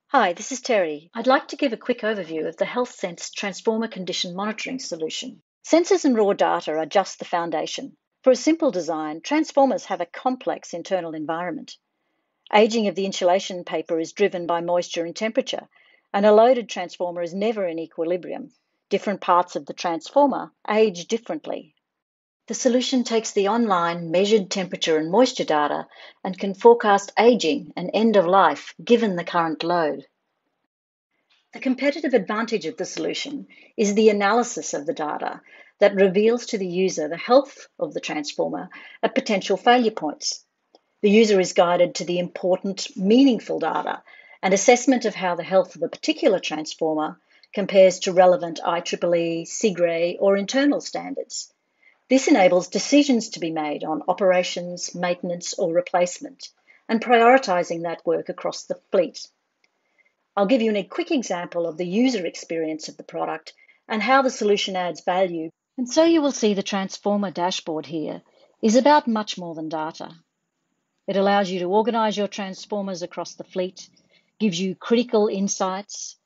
Hi, this is Terry. I'd like to give a quick overview of the HealthSense Transformer Condition Monitoring solution. Sensors and raw data are just the foundation. For a simple design, transformers have a complex internal environment. Aging of the insulation paper is driven by moisture and temperature, and a loaded transformer is never in equilibrium. Different parts of the transformer age differently. The solution takes the online measured temperature and moisture data and can forecast aging and end of life given the current load. The competitive advantage of the solution is the analysis of the data that reveals to the user the health of the transformer at potential failure points. The user is guided to the important, meaningful data and assessment of how the health of a particular transformer compares to relevant IEEE, SIGRE, or internal standards. This enables decisions to be made on operations, maintenance, or replacement, and prioritising that work across the fleet. I'll give you a quick example of the user experience of the product and how the solution adds value. And so you will see the transformer dashboard here is about much more than data. It allows you to organise your transformers across the fleet, gives you critical insights,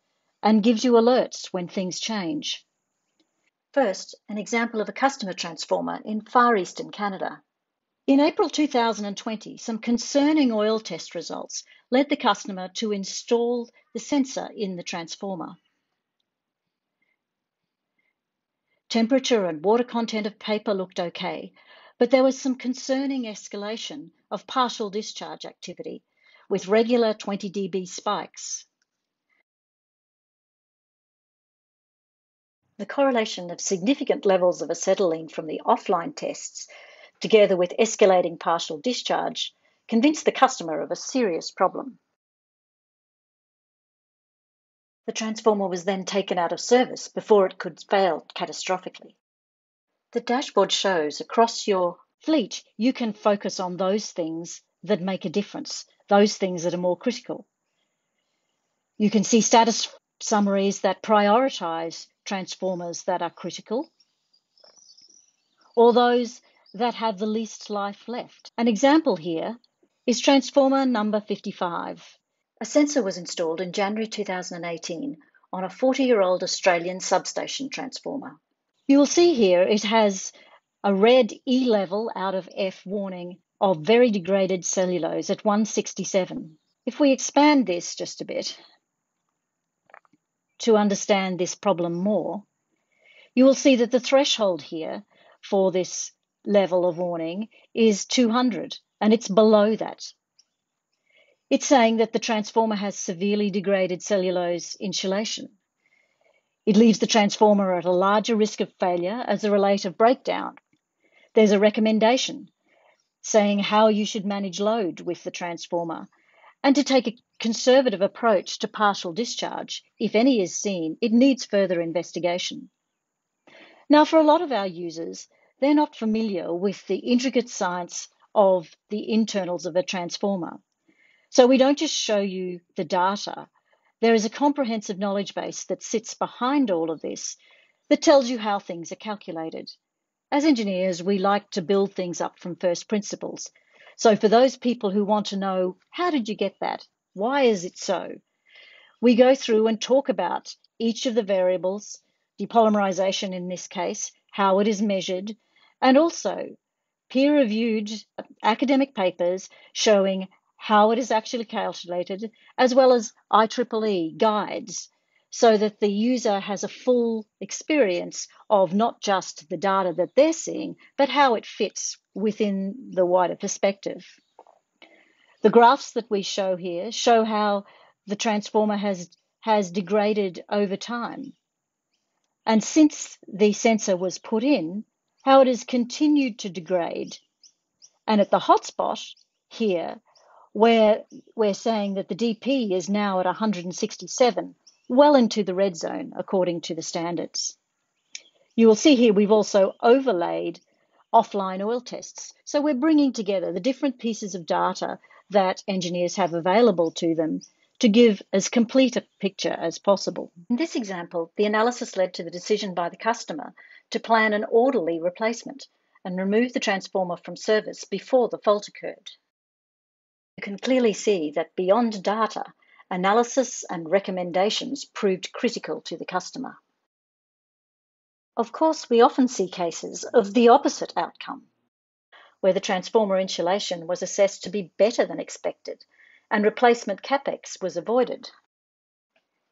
and gives you alerts when things change. First, an example of a customer transformer in Far Eastern Canada. In April 2020, some concerning oil test results led the customer to install the sensor in the transformer. Temperature and water content of paper looked okay, but there was some concerning escalation of partial discharge activity with regular 20 dB spikes. The correlation of significant levels of acetylene from the offline tests, together with escalating partial discharge, convinced the customer of a serious problem. The transformer was then taken out of service before it could fail catastrophically. The dashboard shows across your fleet you can focus on those things that make a difference, those things that are more critical. You can see status summaries that prioritise transformers that are critical, or those that have the least life left. An example here is transformer number 55. A sensor was installed in January 2018 on a 40-year-old Australian substation transformer. You will see here it has a red E level out of F warning of very degraded cellulose at 167. If we expand this just a bit to understand this problem more, you will see that the threshold here for this level of warning is 200, and it's below that. It's saying that the transformer has severely degraded cellulose insulation. It leaves the transformer at a larger risk of failure as a result of breakdown. There's a recommendation saying how you should manage load with the transformer and to take a conservative approach to partial discharge. If any is seen, it needs further investigation. Now, for a lot of our users, they're not familiar with the intricate science of the internals of a transformer. So we don't just show you the data. There is a comprehensive knowledge base that sits behind all of this that tells you how things are calculated. As engineers, we like to build things up from first principles. So for those people who want to know, how did you get that? Why is it so? We go through and talk about each of the variables, depolymerization in this case, how it is measured, and also peer-reviewed academic papers showing how it is actually calculated, as well as IEEE guides, so that the user has a full experience of not just the data that they're seeing, but how it fits within the wider perspective. The graphs that we show here show how the transformer has degraded over time. And since the sensor was put in, how it has continued to degrade. And at the hotspot here, where we're saying that the DP is now at 167, well into the red zone according to the standards. You will see here we've also overlaid offline oil tests. So we're bringing together the different pieces of data that engineers have available to them to give as complete a picture as possible. In this example, the analysis led to the decision by the customer to plan an orderly replacement and remove the transformer from service before the fault occurred. You can clearly see that beyond data, analysis and recommendations proved critical to the customer. Of course, we often see cases of the opposite outcome, where the transformer insulation was assessed to be better than expected and replacement capex was avoided.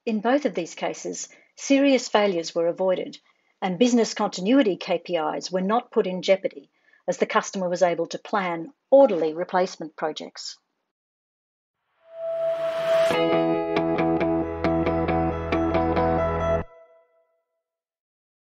In both of these cases, serious failures were avoided and business continuity KPIs were not put in jeopardy as the customer was able to plan orderly replacement projects.